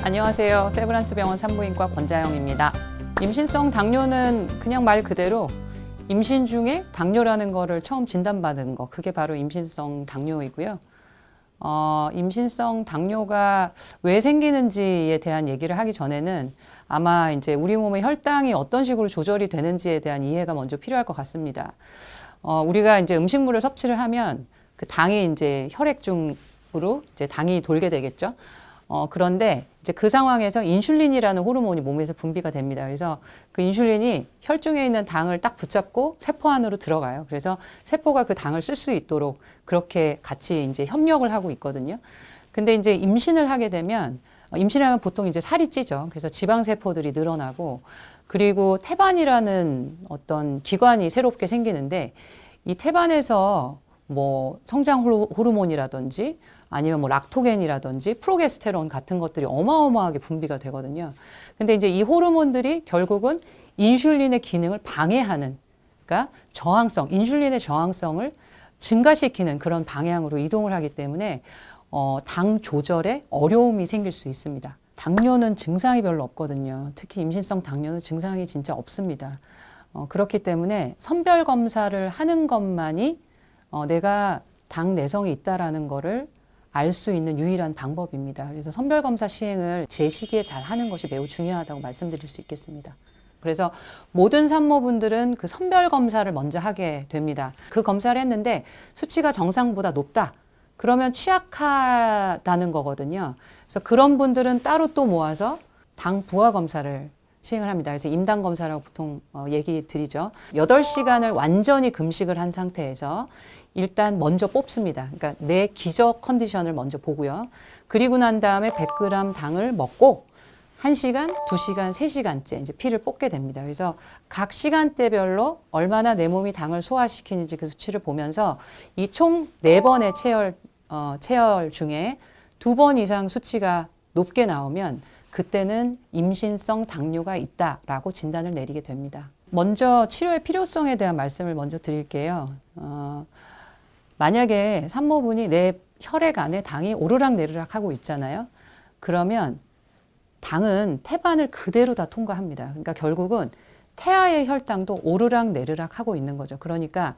안녕하세요. 세브란스 병원 산부인과 권자영입니다. 임신성 당뇨는 그냥 말 그대로 임신 중에 당뇨라는 거를 처음 진단받은 거, 그게 바로 임신성 당뇨이고요. 임신성 당뇨가 왜 생기는지에 대한 얘기를 하기 전에는 아마 이제 우리 몸의 혈당이 어떤 식으로 조절이 되는지에 대한 이해가 먼저 필요할 것 같습니다. 우리가 이제 음식물을 섭취를 하면 그 당이 이제 혈액 중으로 이제 당이 돌게 되겠죠. 그런데 이제 그 상황에서 인슐린이라는 호르몬이 몸에서 분비가 됩니다. 그래서 그 인슐린이 혈중에 있는 당을 딱 붙잡고 세포 안으로 들어가요. 그래서 세포가 그 당을 쓸 수 있도록 그렇게 같이 이제 협력을 하고 있거든요. 근데 이제 임신을 하게 되면 임신하면 보통 이제 살이 찌죠. 그래서 지방 세포들이 늘어나고 그리고 태반이라는 어떤 기관이 새롭게 생기는데 이 태반에서 뭐 성장 호르몬이라든지 아니면 뭐 락토겐이라든지 프로게스테론 같은 것들이 어마어마하게 분비가 되거든요. 근데 이제 이 호르몬들이 결국은 인슐린의 기능을 방해하는, 그러니까 저항성, 인슐린의 저항성을 증가시키는 그런 방향으로 이동을 하기 때문에 당 조절에 어려움이 생길 수 있습니다. 당뇨는 증상이 별로 없거든요. 특히 임신성 당뇨는 증상이 진짜 없습니다. 그렇기 때문에 선별 검사를 하는 것만이 내가 당 내성이 있다라는 거를 알 수 있는 유일한 방법입니다. 그래서 선별검사 시행을 제 시기에 잘 하는 것이 매우 중요하다고 말씀드릴 수 있겠습니다. 그래서 모든 산모분들은 그 선별검사를 먼저 하게 됩니다. 그 검사를 했는데 수치가 정상보다 높다. 그러면 취약하다는 거거든요. 그래서 그런 분들은 따로 또 모아서 당 부하 검사를 시행을 합니다. 그래서 임당 검사라고 보통 얘기 드리죠. 8시간을 완전히 금식을 한 상태에서 일단 먼저 뽑습니다. 그러니까 내 기저 컨디션을 먼저 보고요. 그리고 난 다음에 100g 당을 먹고 1시간, 2시간, 3시간째 이제 피를 뽑게 됩니다. 그래서 각 시간대별로 얼마나 내 몸이 당을 소화시키는지 그 수치를 보면서 이 총 4번의 체열 중에 2번 이상 수치가 높게 나오면 그때는 임신성 당뇨가 있다라고 진단을 내리게 됩니다. 먼저 치료의 필요성에 대한 말씀을 먼저 드릴게요. 만약에 산모분이 내 혈액 안에 당이 오르락내리락 하고 있잖아요. 그러면 당은 태반을 그대로 다 통과합니다. 그러니까 결국은 태아의 혈당도 오르락내리락 하고 있는 거죠. 그러니까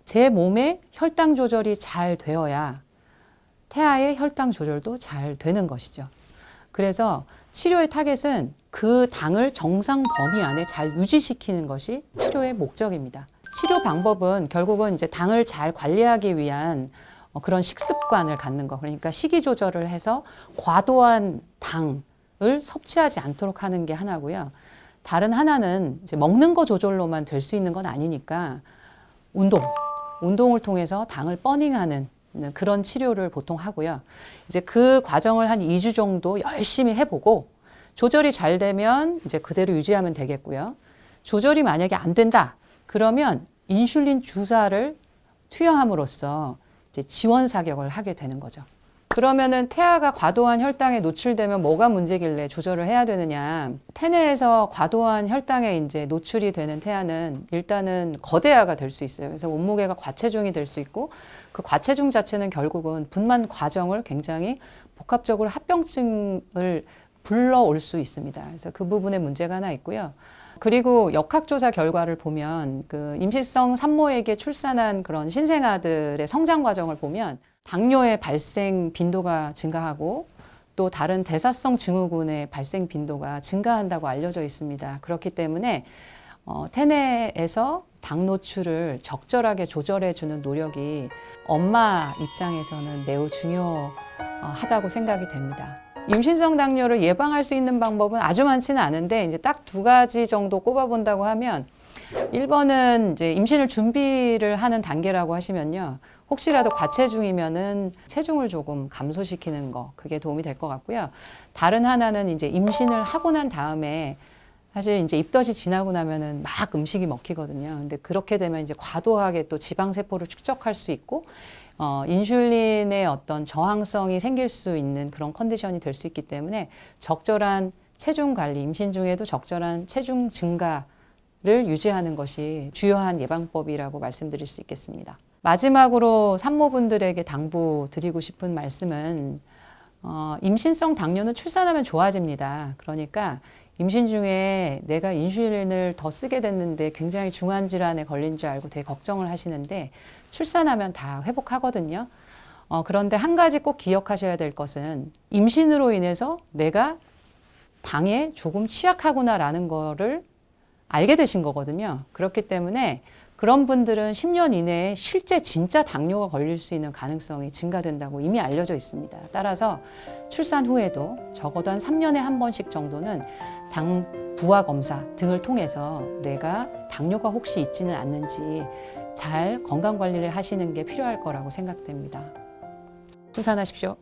제 몸에 혈당 조절이 잘 되어야 태아의 혈당 조절도 잘 되는 것이죠. 그래서 치료의 타겟은 그 당을 정상 범위 안에 잘 유지시키는 것이 치료의 목적입니다. 치료 방법은 결국은 이제 당을 잘 관리하기 위한 그런 식습관을 갖는 거. 그러니까 식이 조절을 해서 과도한 당을 섭취하지 않도록 하는 게 하나고요. 다른 하나는 이제 먹는 거 조절로만 될 수 있는 건 아니니까 운동을 통해서 당을 버닝하는 그런 치료를 보통 하고요. 이제 그 과정을 한 2주 정도 열심히 해보고 조절이 잘 되면 이제 그대로 유지하면 되겠고요. 조절이 만약에 안 된다. 그러면 인슐린 주사를 투여함으로써 이제 지원 사격을 하게 되는 거죠. 그러면은 태아가 과도한 혈당에 노출되면 뭐가 문제길래 조절을 해야 되느냐. 태내에서 과도한 혈당에 이제 노출이 되는 태아는 일단은 거대아가 될 수 있어요. 그래서 몸무게가 과체중이 될 수 있고 그 과체중 자체는 결국은 분만 과정을 굉장히 복합적으로 합병증을 불러올 수 있습니다. 그래서 그 부분에 문제가 하나 있고요. 그리고 역학조사 결과를 보면 그 임신성 산모에게 출산한 그런 신생아들의 성장 과정을 보면 당뇨의 발생 빈도가 증가하고 또 다른 대사성 증후군의 발생 빈도가 증가한다고 알려져 있습니다. 그렇기 때문에 태내에서 당 노출을 적절하게 조절해 주는 노력이 엄마 입장에서는 매우 중요하다고 생각이 됩니다. 임신성 당뇨를 예방할 수 있는 방법은 아주 많지는 않은데 이제 딱 2가지 정도 꼽아본다고 하면 1번은 이제 임신을 준비를 하는 단계라고 하시면요. 혹시라도 과체중이면은 체중을 조금 감소시키는 거 그게 도움이 될 것 같고요. 다른 하나는 이제 임신을 하고 난 다음에 사실 이제 입덧이 지나고 나면은 막 음식이 먹히거든요. 근데 그렇게 되면 이제 과도하게 또 지방 세포를 축적할 수 있고 인슐린의 어떤 저항성이 생길 수 있는 그런 컨디션이 될 수 있기 때문에 적절한 체중 관리, 임신 중에도 적절한 체중 증가를 유지하는 것이 주요한 예방법이라고 말씀드릴 수 있겠습니다. 마지막으로 산모분들에게 당부드리고 싶은 말씀은 임신성 당뇨는 출산하면 좋아집니다. 그러니까 임신 중에 내가 인슐린을 더 쓰게 됐는데 굉장히 중한 질환에 걸린 줄 알고 되게 걱정을 하시는데 출산하면 다 회복하거든요. 그런데 한 가지 꼭 기억하셔야 될 것은 임신으로 인해서 내가 당에 조금 취약하구나라는 거를 알게 되신 거거든요. 그렇기 때문에 그런 분들은 10년 이내에 실제 진짜 당뇨가 걸릴 수 있는 가능성이 증가된다고 이미 알려져 있습니다. 따라서 출산 후에도 적어도 한 3년에 한 번씩 정도는 당 부하 검사 등을 통해서 내가 당뇨가 혹시 있지는 않는지 잘 건강 관리를 하시는 게 필요할 거라고 생각됩니다. 순산하십시오.